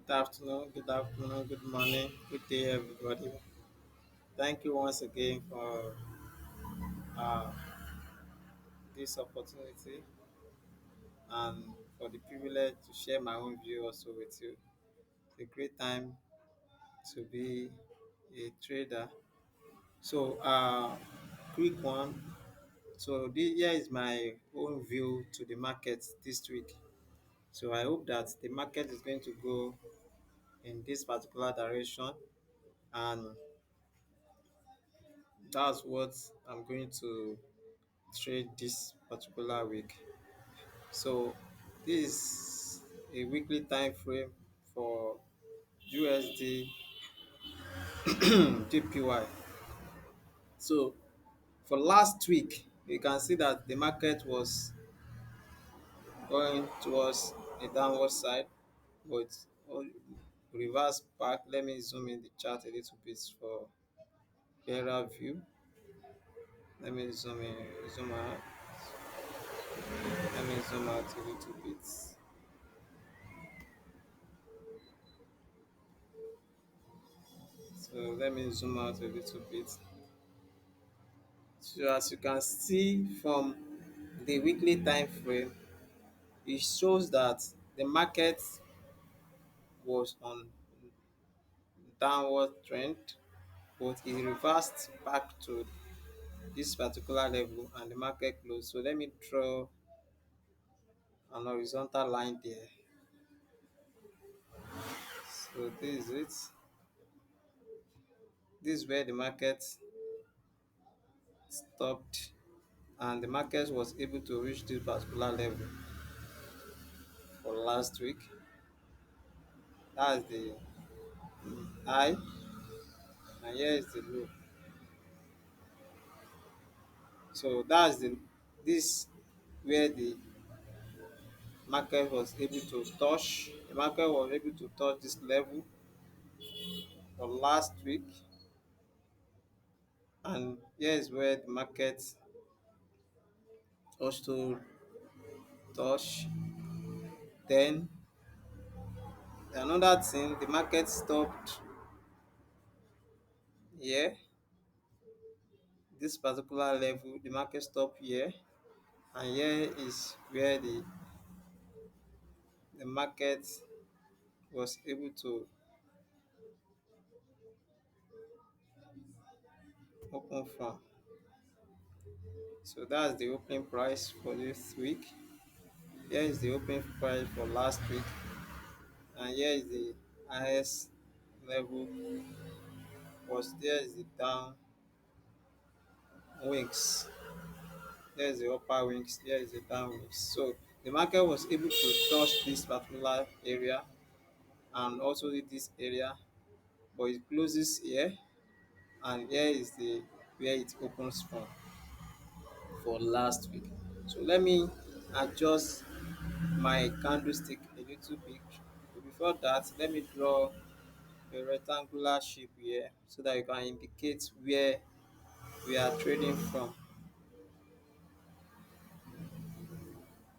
good afternoon, good morning, good day, everybody. Thank you once again for uh, this opportunity and for the privilege to share my own view also with you. It's a great time to be a trader. So, quick one. So, here is my own view to the market this week. So, I hope that the market is going to go in this particular direction, and that's what I'm going to trade this particular week. So this is a weekly time frame for USD JPY. So for last week, you can see that the market was going towards a downward side, but reverse back. Let me zoom in the chart a little bit for clearer view. Let me zoom out. Let me zoom out a little bit. So let me zoom out a little bit. So as you can see from the weekly time frame, it shows that the market was on downward trend, but it reversed back to this particular level and the market closed. So let me draw an horizontal line there. So this is it. This is where the market stopped, and the market was able to reach this particular level for last week. That's the high, and here is the low. So that's the this where the market was able to touch this level for last week, and here is where the market also touch. Then another thing, the market stopped here, this particular level, the market stopped here, and here is where the market was able to open from. So that's the opening price for this week. Here is the opening price for last week, and here is the highest level. Was there is the down wings. There is the upper wings. There is the down wings. So the market was able to touch this particular area and also this area, but it closes here, and here is the where it opens from for last week. So let me adjust my candlestick a little bit. Before that, let me draw a rectangular shape here so that you can indicate where we are trading from.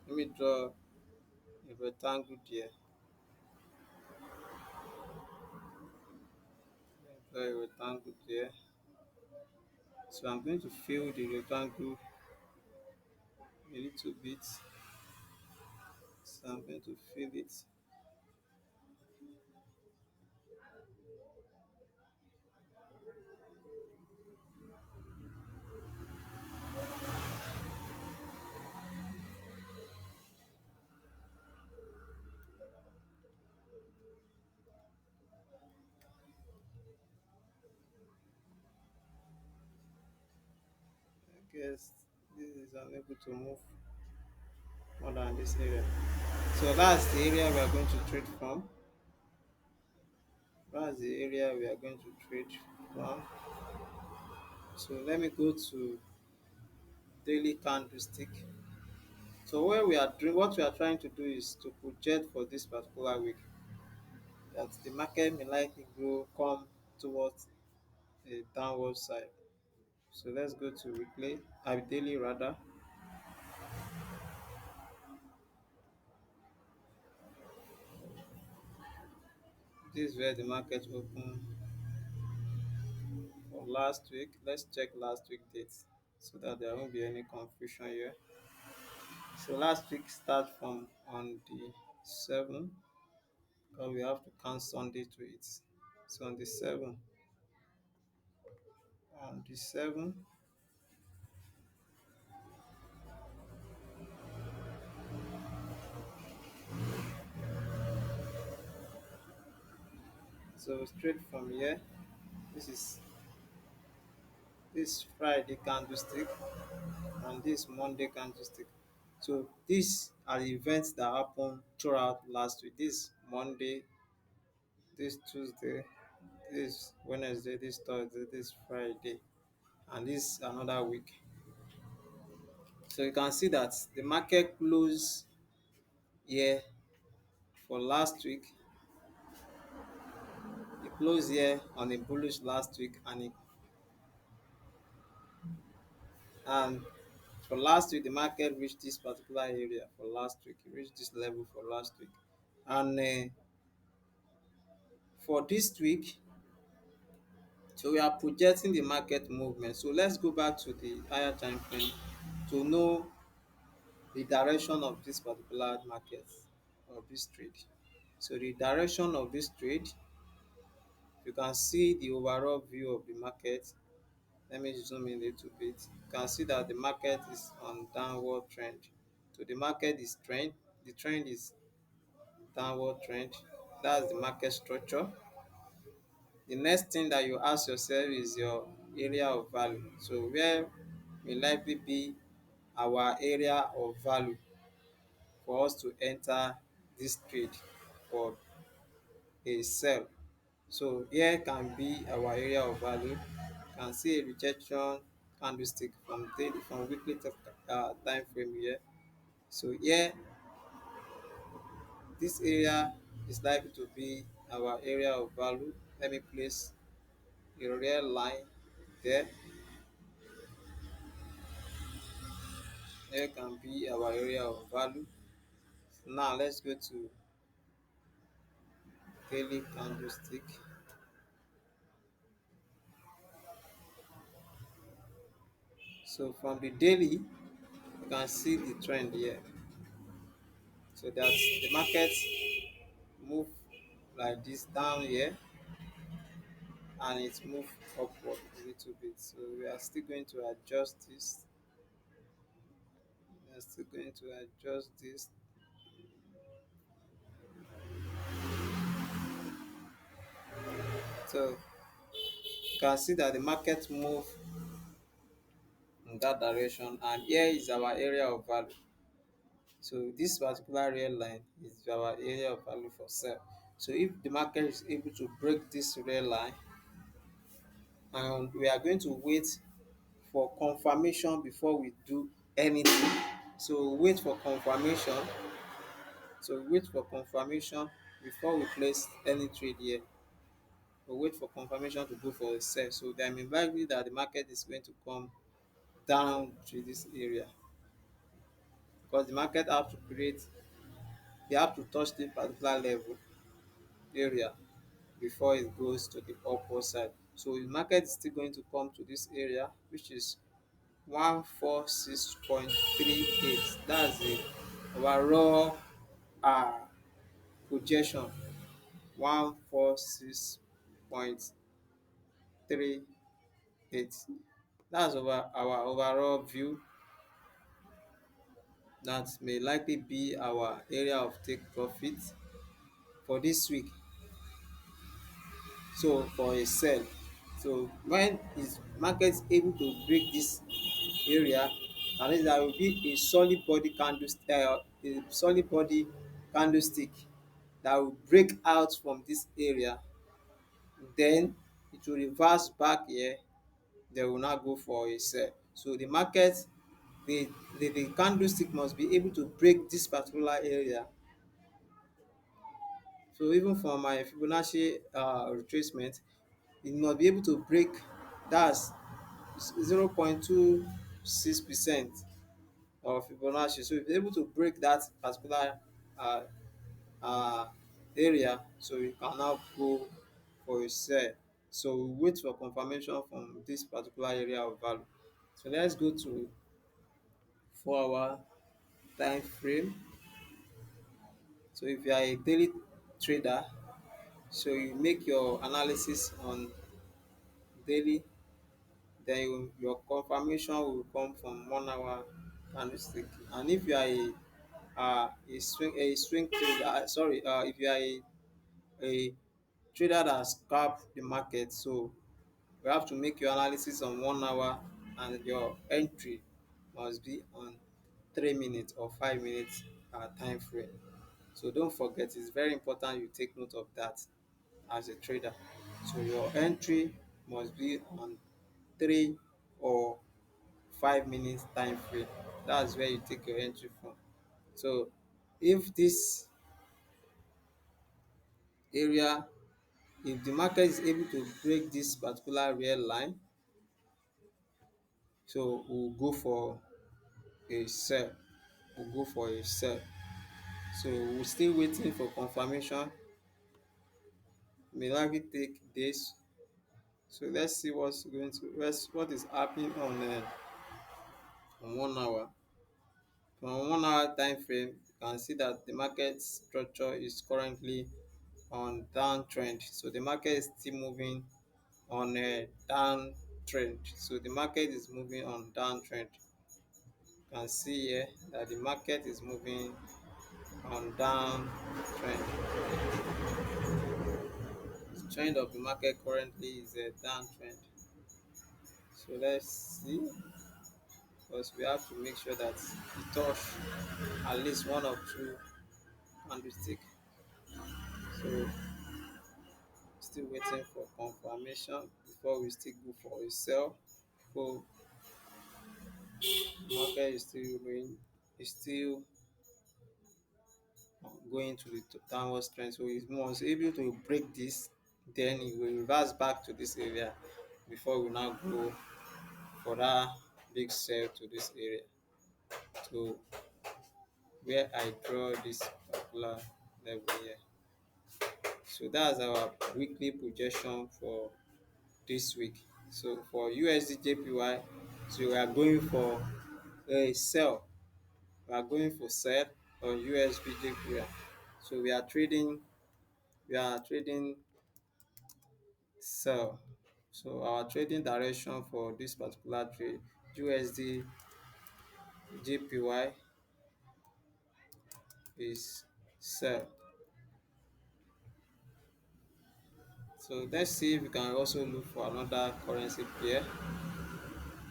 Let me draw a rectangle there. Draw a rectangle there. So I'm going to fill the rectangle a little bit. So I'm going to fill it. I guess this is unable to move more than this area. So that's the area we are going to trade from. That's the area we are going to trade from. So let me go to daily candlestick. So what we are trying to do is to project for this particular week that the market may likely come towards a downward side. So let's go to weekly, daily rather. This is where the market opened for last week. Let's check last week dates so that there won't be any confusion here. So last week start from on the 7th because we have to count Sunday to it. So on the 7th, so straight from here, this is this Friday candlestick and this Monday candlestick. So these are the events that happened throughout last week. This Monday, this Tuesday, this Wednesday, this Thursday, this Friday, and this another week. So you can see that the market closed here for last week. It closed here on a bullish last week, and for last week the market reached this particular area for last week. It reached this level for last week, and for this week, so we are projecting the market movement. So let's go back to the higher time frame to know the direction of this particular market of this trade. So the direction of this trade, you can see the overall view of the market. Let me zoom in a little bit. You can see that the market is on downward trend. So the market is trend, the trend is downward trend. That's the market structure. The next thing that you ask yourself is your area of value. So where will likely be our area of value for us to enter this trade for a sell. So here can be our area of value. You can see a rejection candlestick from daily from weekly time frame here. So here, this area is likely to be our area of value. Let me place a real line there. Here can be our area of value. Now let's go to daily candlestick. So from the daily, you can see the trend here. So that the market move like this down here and it move upward a little bit. So we are still going to adjust this. We are still going to adjust this. So you can see that the market move in that direction, and here is our area of value. So this particular red line is our area of value for sell. So if the market is able to break this red line, and we are going to wait for confirmation before we do anything. So wait for confirmation. So wait for confirmation before we place any trade here. We wait for confirmation to go for a sell. So there may likely that the market is going to come down to this area because the market have to create, they have to touch the particular level area before it goes to the upward side. So the market is still going to come to this area, which is 146.38. That's the overall projection, 146.38. That's our overall view. That may likely be our area of take profit for this week. So for a sell. So when is market able to break this area, at least there will be a solid body candlestick that will break out from this area. Then it will reverse back here. They will now go for a sell. So the market, the candlestick must be able to break this particular area. So even for my Fibonacci retracement, it must be able to break, that's 0.26% of Fibonacci. So if you're able to break that particular uh, uh, area, so you can now go for a sell. So we wait for confirmation from this particular area of value. So let's go to 4 hour time frame. So if you are a daily trader, so you make your analysis on daily, then your confirmation will come from 1 hour candlestick. And if you are a swing trader, sorry, if you are a trader that scalp the market, so you have to make your analysis on 1 hour, and your entry must be on 3 minutes or 5 minutes time frame. So don't forget, it's very important you take note of that as a trader. So your entry must be on 3 or 5 minutes time frame. That's where you take your entry from. So if this area, if the market is able to break this particular real line, so we'll go for a sell. We'll go for a sell. So we're still waiting for confirmation. May likely take days. So let's see what is happening on 1 hour. From 1 hour time frame, you can see that the market structure is currently on downtrend. So the market is still moving on a downtrend. So the market is moving on downtrend. You can see here that the market is moving on downtrend. The trend of the market currently is a downtrend. So let's see, because we have to make sure that we touch at least one or two candlestick. So still waiting for confirmation before we still go for a sell. So market is still going to the downward trend. So it was able to break this, then it will reverse back to this area before we now go for that big sell to this area, to where I draw this particular level here. So that's our weekly projection for this week. So for USDJPY, so we are going for a sell. We are going for sell on USDJPY. So we are trading sell. So our trading direction for this particular trade, USD JPY, is sell. So let's see if we can also look for another currency pair.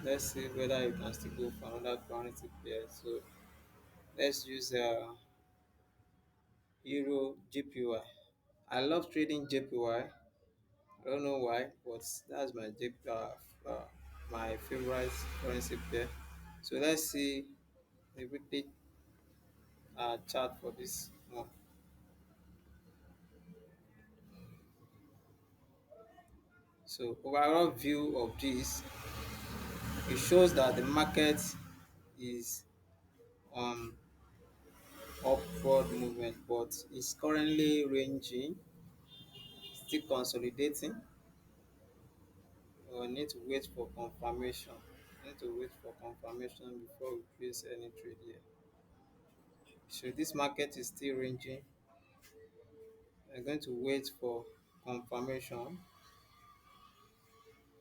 Let's see whether you can still go for another currency pair. So let's use Euro JPY. I love trading JPY. I don't know why, but that's my favorite currency pair. So let's see the weekly chart for this one. So overall view of this, it shows that the market is on upward movement, but it's currently ranging, still consolidating. We need to wait for confirmation. Need to wait for confirmation before we place any trade here. So this market is still ranging. We're going to wait for confirmation.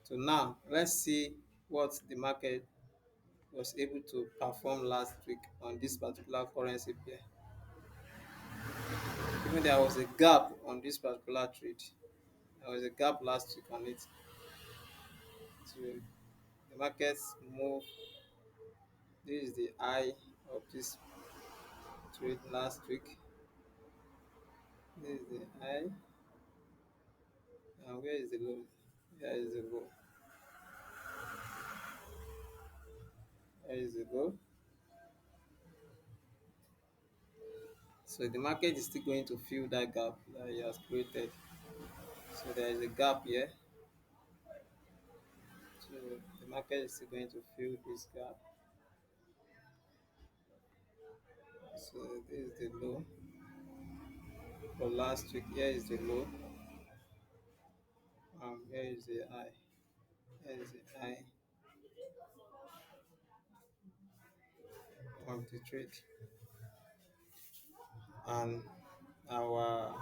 So now let's see what the market was able to perform last week on this particular currency pair. Even there was a gap on this particular trade. There was a gap last week on it. So the markets move. This is the high of this trade last week. This is the high. And where is the low? Here is the low. Here is the low. So the market is still going to fill that gap that he has created. So there is a gap here. So the market is still going to fill this gap. So this is the low. for last week. Here is the low. Here is the high. Here is the high of the trade, and our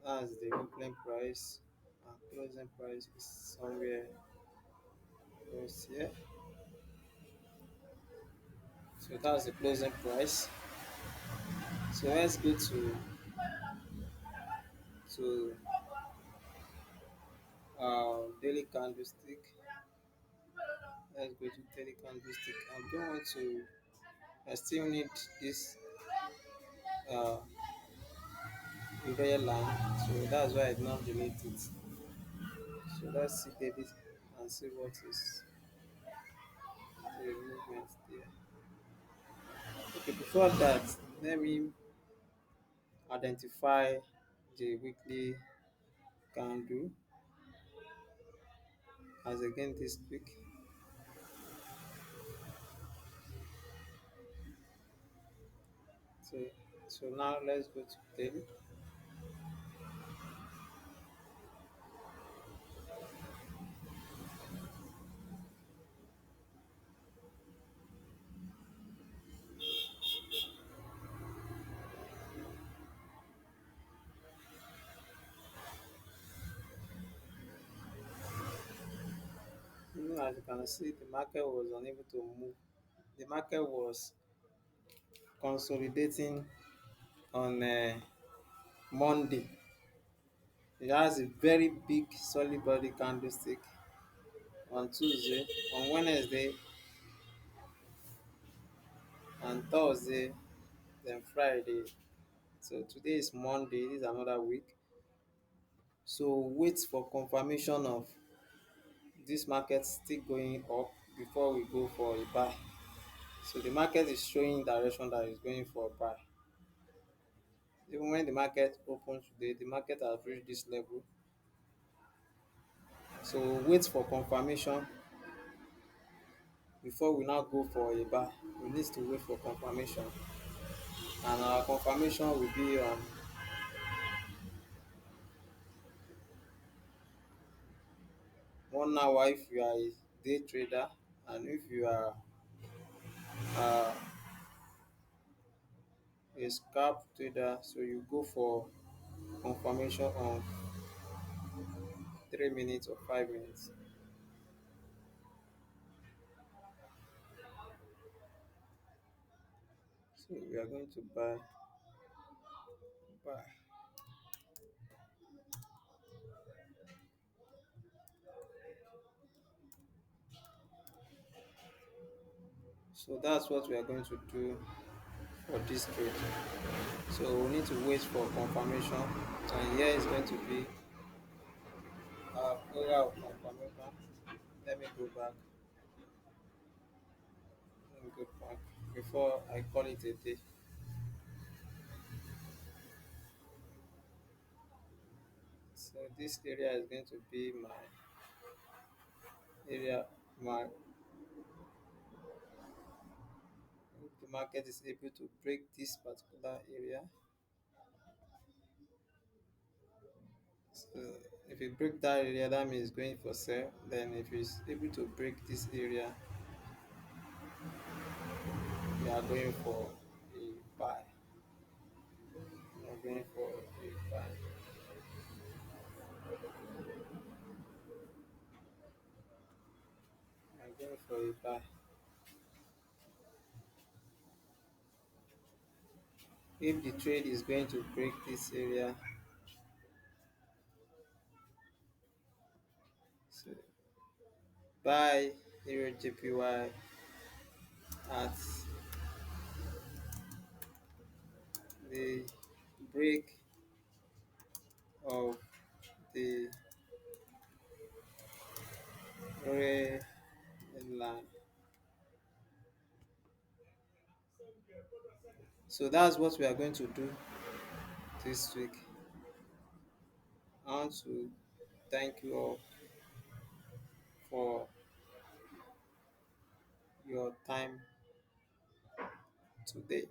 that's the opening price. And closing price is somewhere close here. So that's the closing price. So let's go to daily candlestick. Let's go to daily candlestick. I don't want to. I still need this uh red line, so that's why I did not delete it. So let's see daily and see what is the movement there. Okay, before that, let me identify the weekly candle as again this week. So so now let's go to daily. As you can see, the market was unable to move. The market was consolidating on Monday. It has a very big solid body candlestick on Tuesday, on Wednesday, and Thursday, then Friday. So today is Monday, this is another week. So wait for confirmation of this market still going up before we go for a buy. So the market is showing direction that is going for a buy. Even when the market opens today, the market has reached this level. So wait for confirmation before we now go for a buy. We need to wait for confirmation, and our confirmation will be on 1 hour if you are a day trader, and if you are uh, a scalp trader, so you go for confirmation on 3 minutes or 5 minutes. So we are going to buy. So that's what we are going to do for this trade. So we need to wait for confirmation, and here is going to be our area of confirmation. Let me go back. Let me go back before I call it a day. So this area is going to be my area. My If the market is able to break this particular area. So if it break that area, that means it's going for sell. Then if it's able to break this area, we are going for a buy. We are going for a buy. We are going for a buy. If the trade is going to break this area, so buy Usdjpy at the break of the red line. So that's what we are going to do this week. I want to thank you all for your time today.